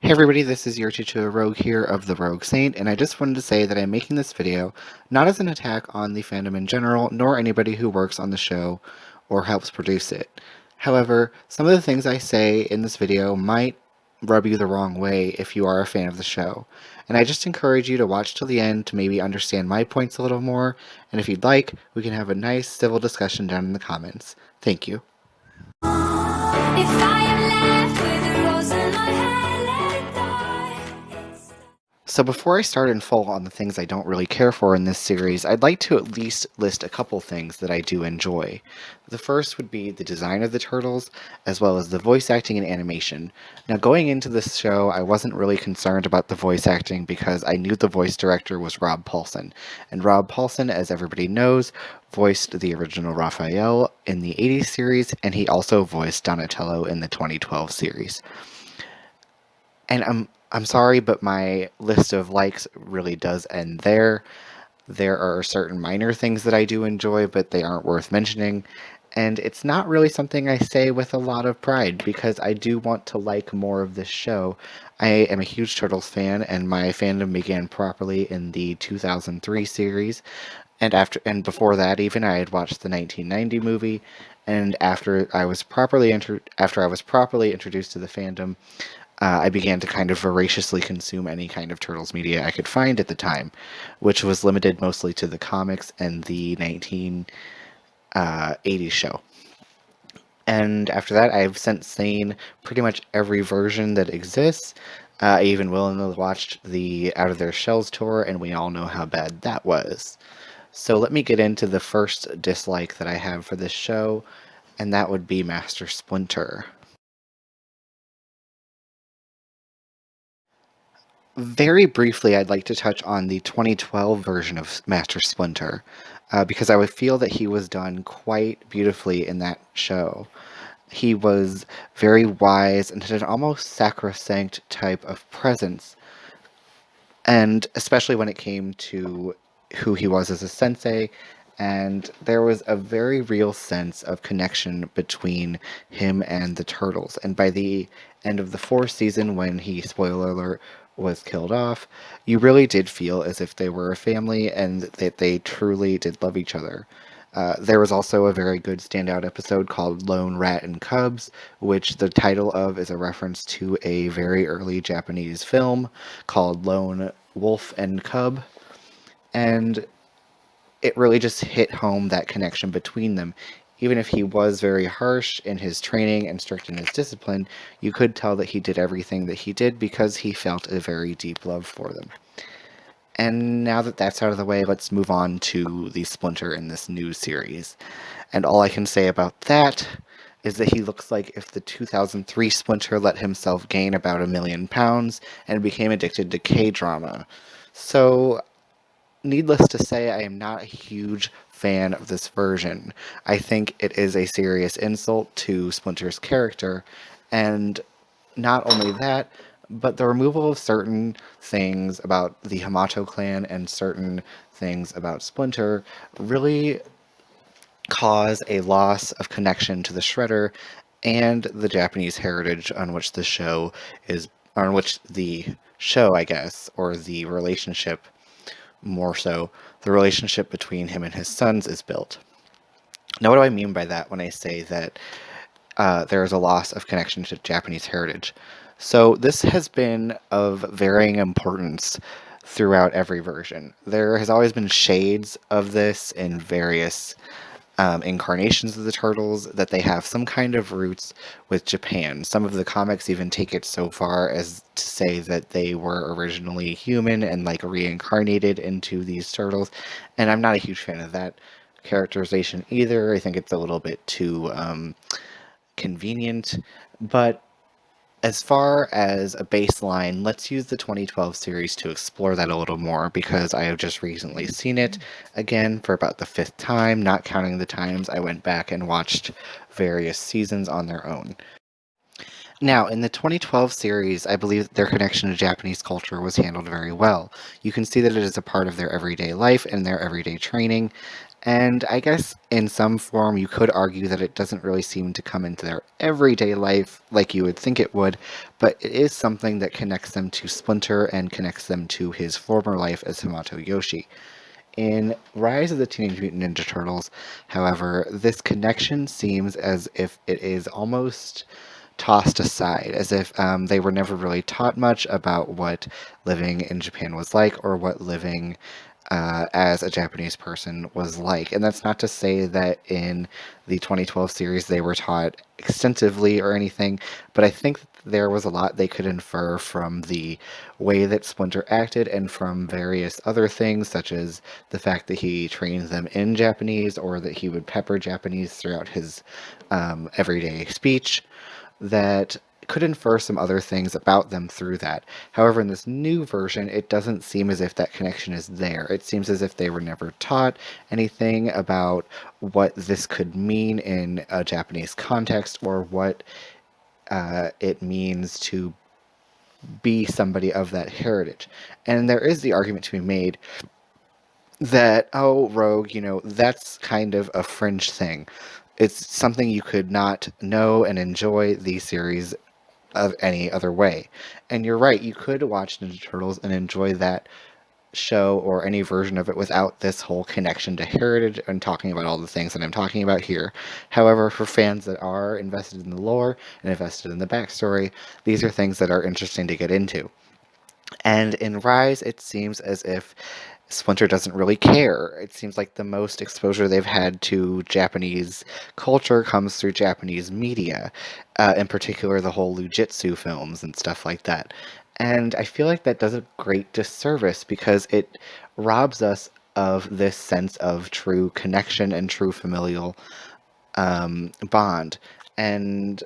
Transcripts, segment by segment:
Hey everybody, this is your Tutor Rogue here of the Rogue Saint, and I just wanted to say that I'm making this video not as an attack on the fandom in general, nor anybody who works on the show or helps produce it. However, some of the things I say in this video might rub you the wrong way if you are a fan of the show, and I just encourage you to watch till the end to maybe understand my points a little more, and if you'd like, we can have a nice civil discussion down in the comments. Thank you. If I am left with a rose in my head, let it die. So before I start in full on the things I don't really care for in this series, I'd like to at least list a couple things that I do enjoy. The first would be the design of the turtles, as well as the voice acting and animation. Now going into this show, I wasn't really concerned about the voice acting because I knew the voice director was Rob Paulsen. And Rob Paulsen, as everybody knows, voiced the original Raphael in the 80s series, and he also voiced Donatello in the 2012 series. And I'm sorry, but my list of likes really does end there. There are certain minor things that I do enjoy, but they aren't worth mentioning. And it's not really something I say with a lot of pride, because I do want to like more of this show. I am a huge Turtles fan, and my fandom began properly in the 2003 series. And before that, even I had watched the 1990 movie. And after I was properly introduced to the fandom, I began to kind of voraciously consume any kind of Turtles media I could find at the time, which was limited mostly to the comics and the 1980s show. And after that, I've since seen pretty much every version that exists. I even willingly watched the Out of Their Shells tour, and we all know how bad that was. So let me get into the first dislike that I have for this show, and that would be Master Splinter. Very briefly, I'd like to touch on the 2012 version of Master Splinter, because I would feel that he was done quite beautifully in that show. He was very wise and had an almost sacrosanct type of presence, and especially when it came to who he was as a sensei, and there was a very real sense of connection between him and the Turtles. And by the end of the fourth season, when he, spoiler alert, was killed off, you really did feel as if they were a family and that they truly did love each other. There was also a very good standout episode called Lone Rat and Cubs, which the title of is a reference to a very early Japanese film called Lone Wolf and Cub. And it really just hit home that connection between them. Even if he was very harsh in his training and strict in his discipline, you could tell that he did everything that he did because he felt a very deep love for them. And now that that's out of the way, let's move on to the Splinter in this new series. And all I can say about that is that he looks like if the 2003 Splinter let himself gain about 1 million pounds and became addicted to K-drama. So, needless to say, I am not a huge fan of this version. I think it is a serious insult to Splinter's character, and not only that, but the removal of certain things about the Hamato clan and certain things about Splinter really cause a loss of connection to the Shredder and the Japanese heritage on which the show, I guess, or the relationship, more so, the relationship between him and his sons is built. Now, what do I mean by that when I say that there is a loss of connection to Japanese heritage? So this has been of varying importance throughout every version. There has always been shades of this in various incarnations of the Turtles, that they have some kind of roots with Japan. Some of the comics even take it so far as to say that they were originally human and like reincarnated into these turtles, and I'm not a huge fan of that characterization either. I think it's a little bit too convenient, but as far as a baseline, let's use the 2012 series to explore that a little more, because I have just recently seen it again for about the 5th time, not counting the times I went back and watched various seasons on their own. Now, in the 2012 series, I believe their connection to Japanese culture was handled very well. You can see that it is a part of their everyday life and their everyday training, And I guess in some form you could argue that it doesn't really seem to come into their everyday life like you would think it would, but it is something that connects them to Splinter and connects them to his former life as Hamato Yoshi. In Rise of the Teenage Mutant Ninja Turtles, however, this connection seems as if it is almost tossed aside, as if they were never really taught much about what living in Japan was like or what living as a Japanese person was like. And that's not to say that in the 2012 series they were taught extensively or anything, but I think there was a lot they could infer from the way that Splinter acted and from various other things, such as the fact that he trained them in Japanese or that he would pepper Japanese throughout his everyday speech, that could infer some other things about them through that. However, in this new version, it doesn't seem as if that connection is there. It seems as if they were never taught anything about what this could mean in a Japanese context or what it means to be somebody of that heritage. And there is the argument to be made that, oh, Rogue, that's kind of a fringe thing. It's something you could not know and enjoy the series of any other way. And you're right, you could watch Ninja Turtles and enjoy that show or any version of it without this whole connection to heritage and talking about all the things that I'm talking about here. However, for fans that are invested in the lore and invested in the backstory, these are things that are interesting to get into. And in Rise, it seems as if Splinter doesn't really care. It seems like the most exposure they've had to Japanese culture comes through Japanese media, in particular the whole Lujitsu films and stuff like that. And I feel like that does a great disservice because it robs us of this sense of true connection and true familial bond. And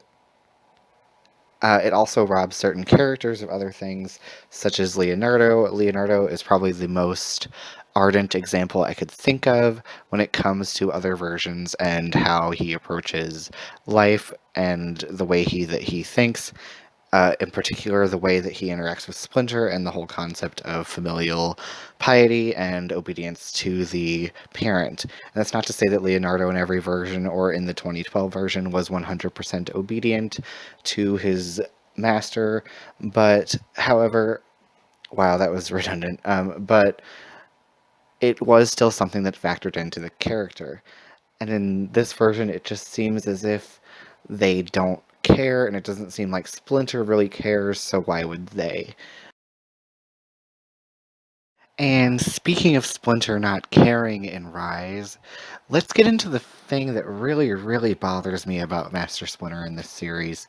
it also robs certain characters of other things, such as Leonardo. Leonardo is probably the most ardent example I could think of when it comes to other versions and how he approaches life and the way that he thinks. In particular, the way that he interacts with Splinter and the whole concept of familial piety and obedience to the parent. And that's not to say that Leonardo in every version or in the 2012 version was 100% obedient to his master, but however, wow, that was redundant. But it was still something that factored into the character. And in this version, it just seems as if they don't care, and it doesn't seem like Splinter really cares, so why would they? And speaking of Splinter not caring in Rise, let's get into the thing that really, really bothers me about Master Splinter in this series.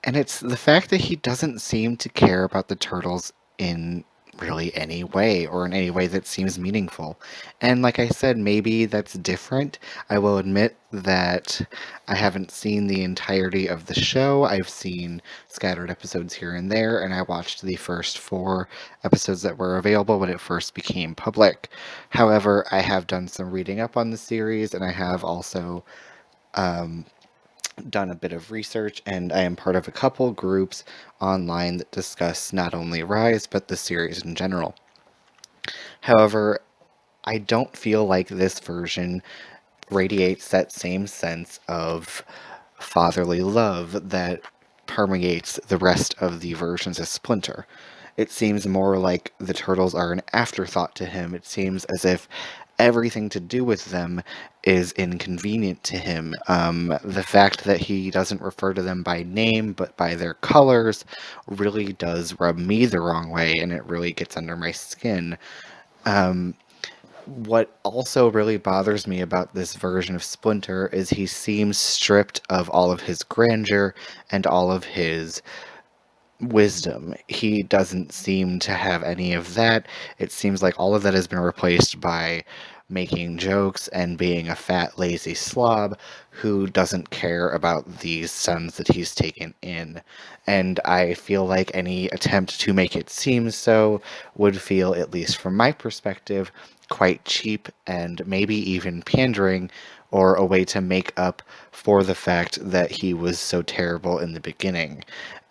And it's the fact that he doesn't seem to care about the turtles in really any way or in any way that seems meaningful. And like I said, maybe that's different. I will admit that I haven't seen the entirety of the show. I've seen scattered episodes here and there, and I watched the first 4 episodes that were available when it first became public. However, I have done some reading up on the series, and I have also um, done a bit of research, and I am part of a couple groups online that discuss not only Rise, but the series in general. However, I don't feel like this version radiates that same sense of fatherly love that permeates the rest of the versions of Splinter. It seems more like the turtles are an afterthought to him. It seems as if everything to do with them is inconvenient to him. The fact that he doesn't refer to them by name but by their colors really does rub me the wrong way, and it really gets under my skin. Um, what also really bothers me about this version of Splinter is he seems stripped of all of his grandeur and all of his wisdom. He doesn't seem to have any of that. It seems like all of that has been replaced by making jokes and being a fat, lazy slob who doesn't care about these sons that he's taken in. And I feel like any attempt to make it seem so would feel, at least from my perspective, quite cheap and maybe even pandering, or a way to make up for the fact that he was so terrible in the beginning.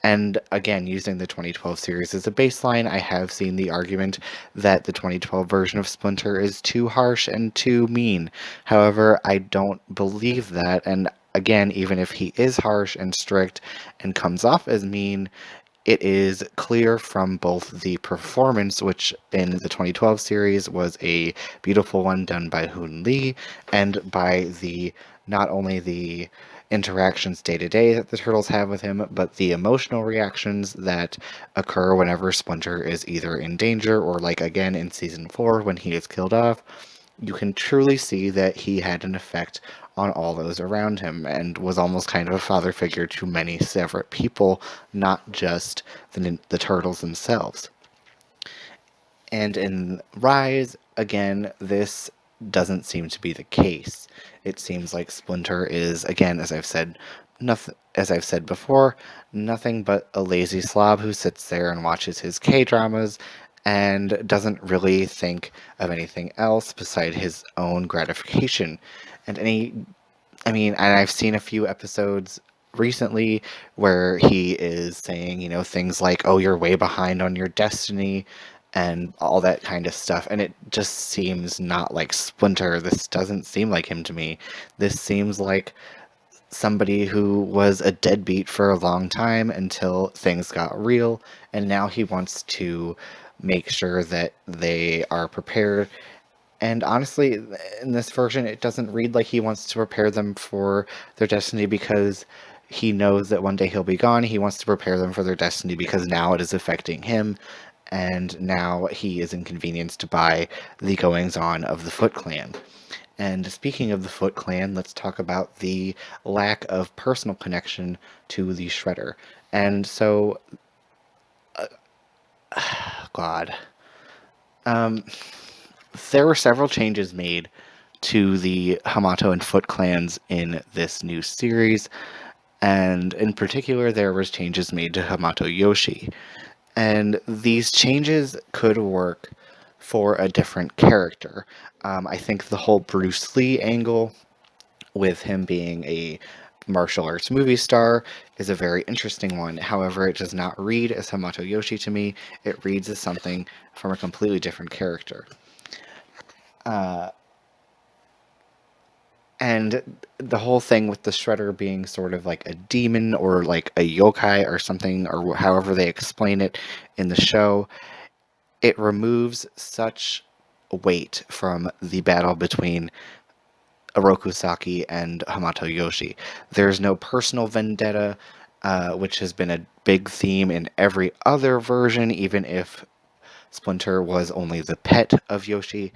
And again, using the 2012 series as a baseline, I have seen the argument that the 2012 version of Splinter is too harsh and too mean. However, I don't believe that. And again, even if he is harsh and strict and comes off as mean, it is clear from both the performance, which in the 2012 series was a beautiful one done by Hoon Lee, and by the not only the interactions day to day that the turtles have with him, but the emotional reactions that occur whenever Splinter is either in danger or, like again in season 4 when he is killed off. You can truly see that he had an effect on all those around him and was almost kind of a father figure to many separate people, not just the turtles themselves. And in Rise, again, this doesn't seem to be the case. It seems like Splinter is, again, as I've said, nothing. As I've said before, nothing but a lazy slob who sits there and watches his K-dramas and doesn't really think of anything else beside his own gratification. And and I've seen a few episodes recently where he is saying, things like, oh, you're way behind on your destiny and all that kind of stuff. And it just seems not like Splinter. This doesn't seem like him to me. This seems like somebody who was a deadbeat for a long time until things got real, and now he wants to make sure that they are prepared. And honestly, in this version, it doesn't read like he wants to prepare them for their destiny because he knows that one day he'll be gone. He wants to prepare them for their destiny because now it is affecting him, and now he is inconvenienced by the goings-on of the Foot Clan. And speaking of the Foot Clan, let's talk about the lack of personal connection to the Shredder. And so, God, there were several changes made to the Hamato and Foot clans in this new series, and in particular, there was changes made to Hamato Yoshi. And these changes could work for a different character. I think the whole Bruce Lee angle, with him being a martial arts movie star, is a very interesting one. However, it does not read as Hamato Yoshi to me. It reads as something from a completely different character. And the whole thing with the Shredder being sort of like a demon or like a yokai or something, or however they explain it in the show, it removes such weight from the battle between Oroku Saki and Hamato Yoshi. There's no personal vendetta, which has been a big theme in every other version, even if Splinter was only the pet of Yoshi.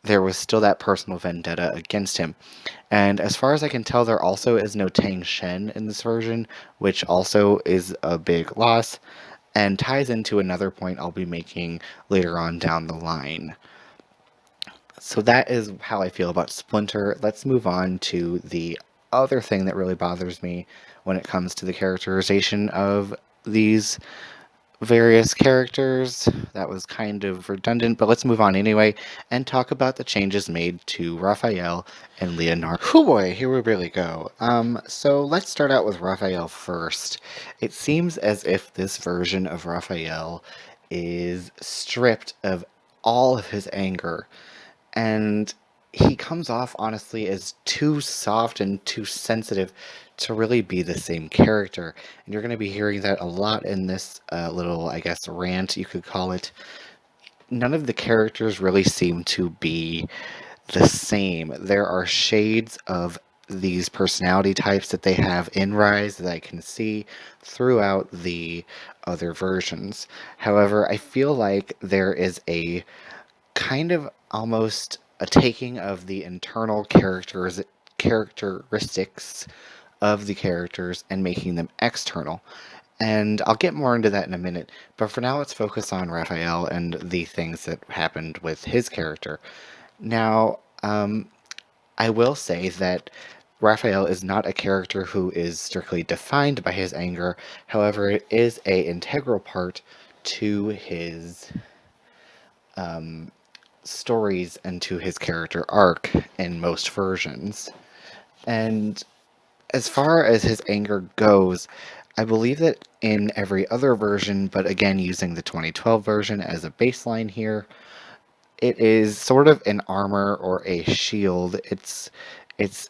There was still that personal vendetta against him. And as far as I can tell, there also is no Tang Shen in this version, which also is a big loss, and ties into another point I'll be making later on down the line. So that is how I feel about Splinter. Let's move on to the other thing that really bothers me when it comes to the characterization of these various characters. That was kind of redundant, but let's move on anyway and talk about the changes made to Raphael and Leonardo. Oh boy, here we really go. So let's start out with Raphael first. It seems as if this version of Raphael is stripped of all of his anger, and he comes off honestly as too soft and too sensitive to really be the same character. And you're going to be hearing that a lot in this little, I guess, rant, you could call it. None of the characters really seem to be the same. There are shades of these personality types that they have in Rise that I can see throughout the other versions. However, I feel like there is a kind of almost a taking of the internal characteristics of the characters and making them external. And I'll get more into that in a minute, but for now let's focus on Raphael and the things that happened with his character. Now, I will say that Raphael is not a character who is strictly defined by his anger. However, it is an integral part to his stories and to his character arc in most versions. And as far as his anger goes, I believe that in every other version, but again using the 2012 version as a baseline here, it is sort of an armor or a shield. It's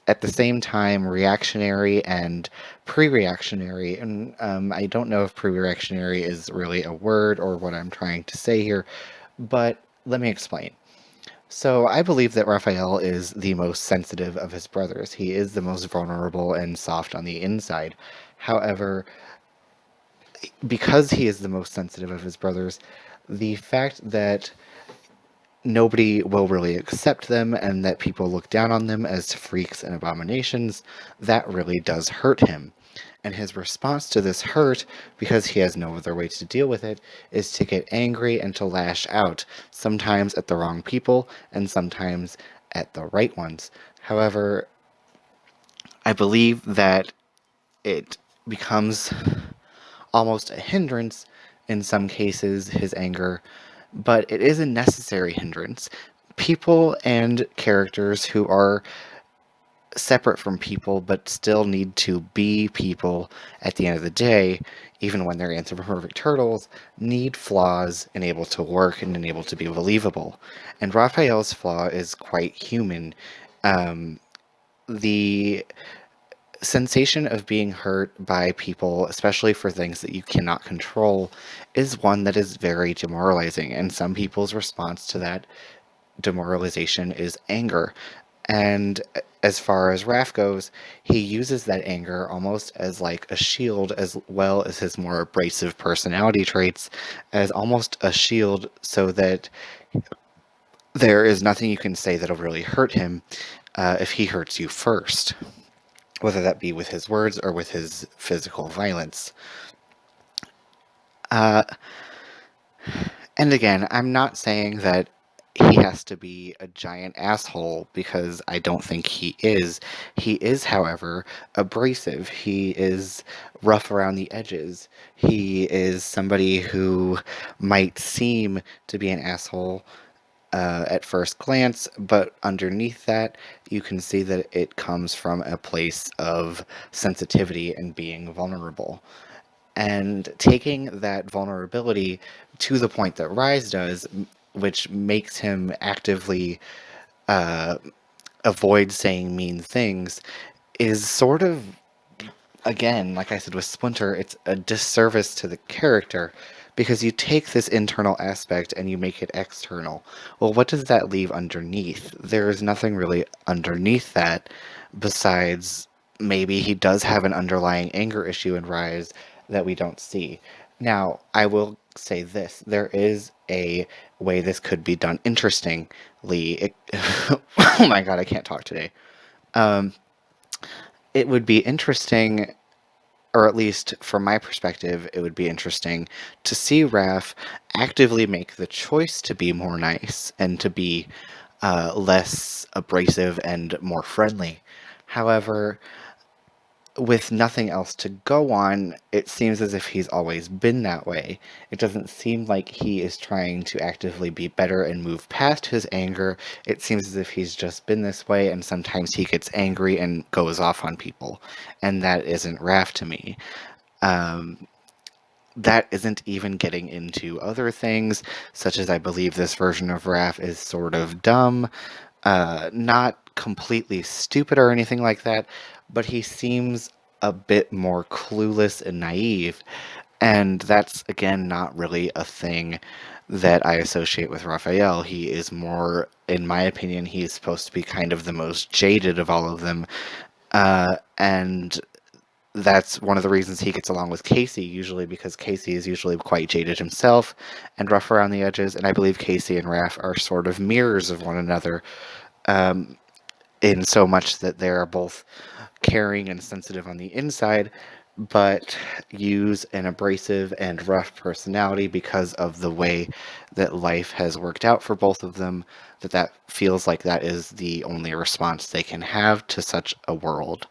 at the same time reactionary and pre-reactionary, and I don't know if pre-reactionary is really a word or what I'm trying to say here, but let me explain. So I believe that Raphael is the most sensitive of his brothers. He is the most vulnerable and soft on the inside. However, because he is the most sensitive of his brothers, the fact that nobody will really accept them and that people look down on them as freaks and abominations, that really does hurt him. And his response to this hurt, because he has no other way to deal with it, is to get angry and to lash out, sometimes at the wrong people and sometimes at the right ones. However, I believe that it becomes almost a hindrance in some cases, his anger, but it is a necessary hindrance. People and characters who are separate from people but still need to be people at the end of the day, even when they're anthropomorphic turtles, need flaws and able to work and able to be believable. And Raphael's flaw is quite human. The sensation of being hurt by people, especially for things that you cannot control, is one that is very demoralizing, and some people's response to that demoralization is anger. And as far as Raph goes, he uses that anger almost as like a shield, as well as his more abrasive personality traits, as almost a shield so that there is nothing you can say that'll really hurt him if he hurts you first, whether that be with his words or with his physical violence. Uh, and again, I'm not saying that he has to be a giant asshole because I don't think he is. He is, however, abrasive. He is rough around the edges. He is somebody who might seem to be an asshole at first glance, but underneath that, you can see that it comes from a place of sensitivity and being vulnerable. And taking that vulnerability to the point that Rise does, which makes him actively avoid saying mean things, is sort of, again, like I said with Splinter, it's a disservice to the character because you take this internal aspect and you make it external. Well, what does that leave underneath? There is nothing really underneath that besides maybe he does have an underlying anger issue in Rise that we don't see. Now, I will say this. There is a way this could be done interestingly. Oh my god, I can't talk today. It would be interesting, or at least from my perspective, it would be interesting to see Raph actively make the choice to be more nice and to be less abrasive and more friendly. However, with nothing else to go on, it seems as if he's always been that way. It doesn't seem like he is trying to actively be better and move past his anger. It seems as if he's just been this way, and sometimes he gets angry and goes off on people. And that isn't Raph to me. That isn't even getting into other things, such as I believe this version of Raph is sort of dumb. Not completely stupid or anything like that, but he seems a bit more clueless and naive. And that's, again, not really a thing that I associate with Raphael. He is more, in my opinion, he is supposed to be kind of the most jaded of all of them. And that's one of the reasons he gets along with Casey, usually because Casey is usually quite jaded himself and rough around the edges. And I believe Casey and Raph are sort of mirrors of one another, in so much that they are both caring and sensitive on the inside, but use an abrasive and rough personality because of the way that life has worked out for both of them, that feels like that is the only response they can have to such a world.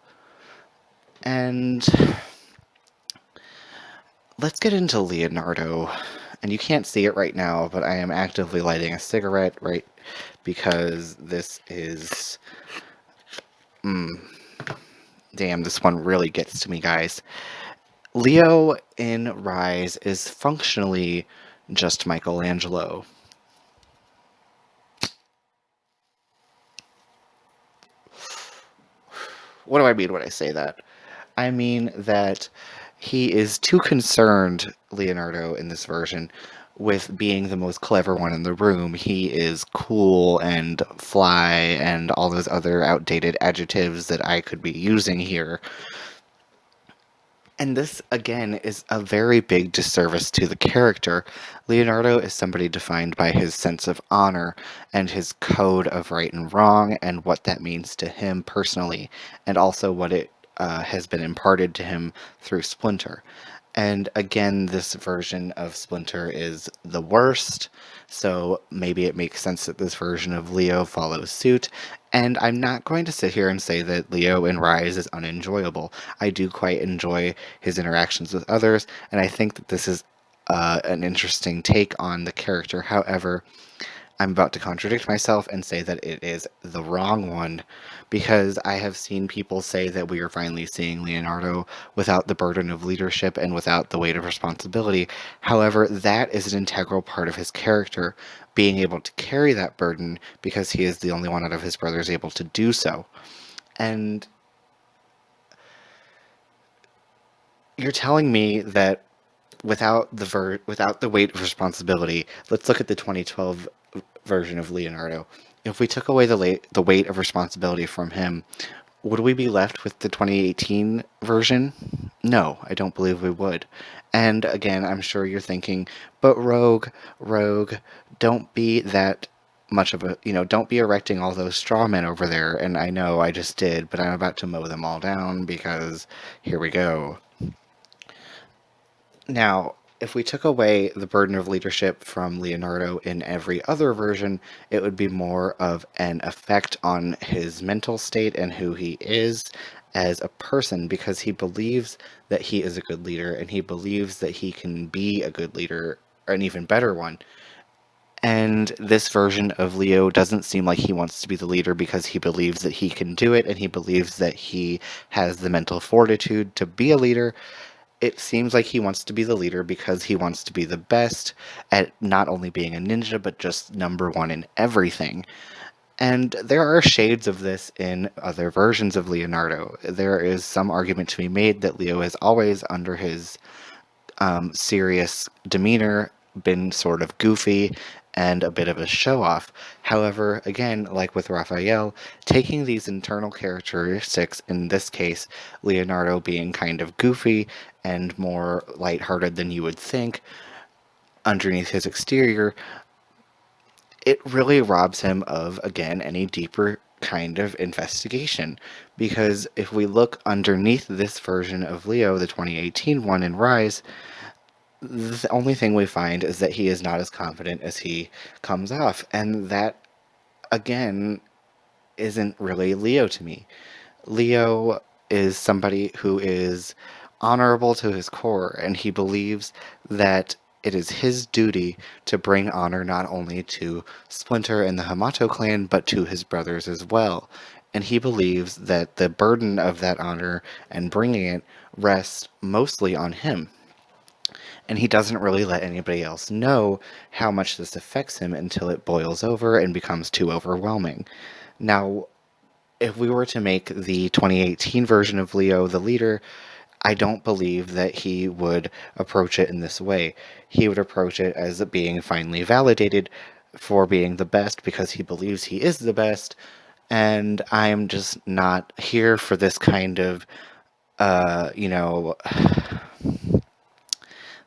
And let's get into Leonardo. And you can't see it right now, but I am actively lighting a cigarette, right? Because this is... damn, this one really gets to me, guys. Leo in Rise is functionally just Michelangelo. What do I mean when I say that? I mean that he is too concerned, Leonardo, in this version, with being the most clever one in the room. He is cool and fly and all those other outdated adjectives that I could be using here. And this, again, is a very big disservice to the character. Leonardo is somebody defined by his sense of honor and his code of right and wrong and what that means to him personally, and also what it has been imparted to him through Splinter. And again, this version of Splinter is the worst, so maybe it makes sense that this version of Leo follows suit. And I'm not going to sit here and say that Leo in Rise is unenjoyable. I do quite enjoy his interactions with others, and I think that this is an interesting take on the character. However, I'm about to contradict myself and say that it is the wrong one, because I have seen people say that we are finally seeing Leonardo without the burden of leadership and without the weight of responsibility. However, that is an integral part of his character, being able to carry that burden because he is the only one out of his brothers able to do so. And you're telling me that without the weight of responsibility, let's look at the 2012 version of Leonardo. If we took away the weight of responsibility from him, would we be left with the 2018 version? No, I don't believe we would. And again, I'm sure you're thinking, but Rogue, don't be that much of a, don't be erecting all those straw men over there. And I know I just did, but I'm about to mow them all down because here we go. Now, if we took away the burden of leadership from Leonardo in every other version, it would be more of an effect on his mental state and who he is as a person, because he believes that he is a good leader and he believes that he can be a good leader, or an even better one. And this version of Leo doesn't seem like he wants to be the leader because he believes that he can do it and he believes that he has the mental fortitude to be a leader. It seems like he wants to be the leader because he wants to be the best at not only being a ninja, but just number one in everything. And there are shades of this in other versions of Leonardo. There is some argument to be made that Leo is always, under his serious demeanor, been sort of goofy and a bit of a show-off. However, again, like with Raphael, taking these internal characteristics, in this case, Leonardo being kind of goofy and more lighthearted than you would think, underneath his exterior, it really robs him of, again, any deeper kind of investigation. Because if we look underneath this version of Leo, the 2018 one in Rise, the only thing we find is that he is not as confident as he comes off. And that, again, isn't really Leo to me. Leo is somebody who is honorable to his core, and he believes that it is his duty to bring honor not only to Splinter and the Hamato clan, but to his brothers as well. And he believes that the burden of that honor and bringing it rests mostly on him. And he doesn't really let anybody else know how much this affects him until it boils over and becomes too overwhelming. Now, if we were to make the 2018 version of Leo the leader, I don't believe that he would approach it in this way. He would approach it as being finally validated for being the best because he believes he is the best, and I'm just not here for this kind of, uh, you know,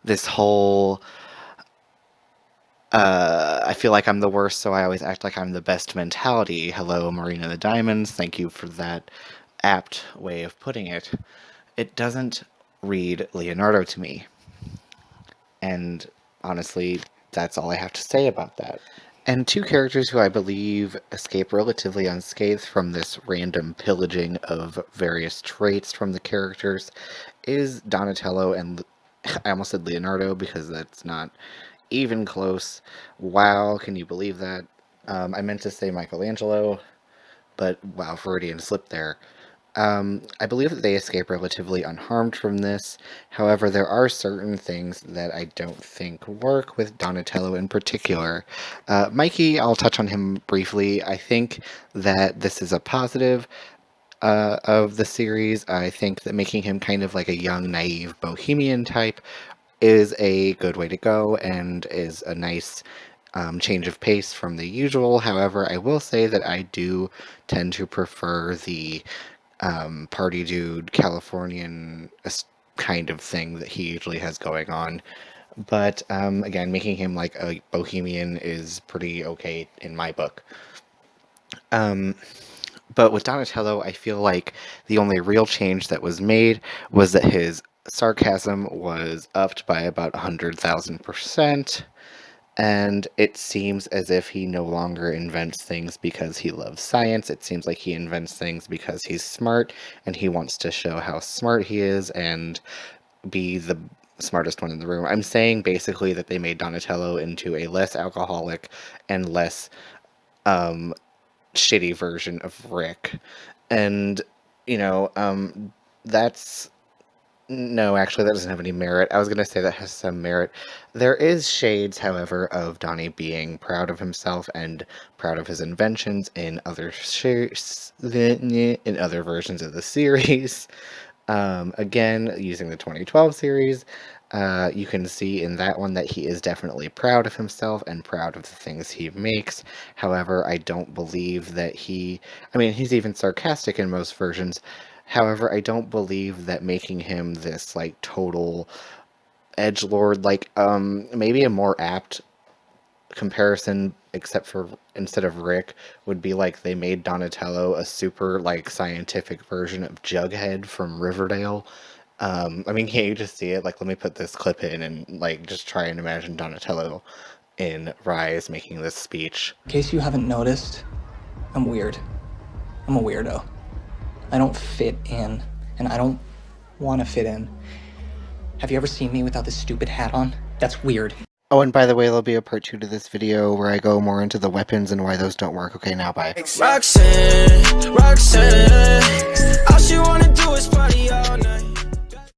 this whole I feel like I'm the worst, so I always act like I'm the best mentality. Hello, Marina the Diamonds. Thank you for that apt way of putting it. It doesn't read Leonardo to me. And honestly, that's all I have to say about that. And two characters who I believe escape relatively unscathed from this random pillaging of various traits from the characters is Donatello and I almost said Leonardo because that's not even close. Wow, can you believe that? I meant to say Michelangelo, but wow, Freudian slip there. I believe that they escape relatively unharmed from this. However, there are certain things that I don't think work with Donatello in particular. Mikey, I'll touch on him briefly. I think that this is a positive of the series. I think that making him kind of like a young, naive bohemian type is a good way to go and is a nice change of pace from the usual. However, I will say that I do tend to prefer the party dude Californian kind of thing that he usually has going on. But again, making him like a bohemian is pretty okay in my book. But with Donatello, I feel like the only real change that was made was that his sarcasm was upped by about 100,000%. And it seems as if he no longer invents things because he loves science. It seems like he invents things because he's smart and he wants to show how smart he is and be the smartest one in the room. I'm saying basically that they made Donatello into a less alcoholic and less shitty version of Rick. And, that's... No, actually, that doesn't have any merit. I was going to say that has some merit. There is shades, however, of Donnie being proud of himself and proud of his inventions in other in other versions of the series. Again, using the 2012 series, you can see in that one that he is definitely proud of himself and proud of the things he makes. However, I don't believe that he's even sarcastic in most versions. However, I don't believe that making him this, like, total edgelord, like, maybe a more apt comparison, except for instead of Rick, would be like they made Donatello a super, like, scientific version of Jughead from Riverdale. Can't you just see it? Like, let me put this clip in and, like, just try and imagine Donatello in Rise making this speech. In case you haven't noticed, I'm weird. I'm a weirdo. I don't fit in, and I don't want to fit in. Have you ever seen me without this stupid hat on? That's weird. Oh, and by the way, there'll be a part 2 to this video where I go more into the weapons and why those don't work. Okay, now bye. Roxanne,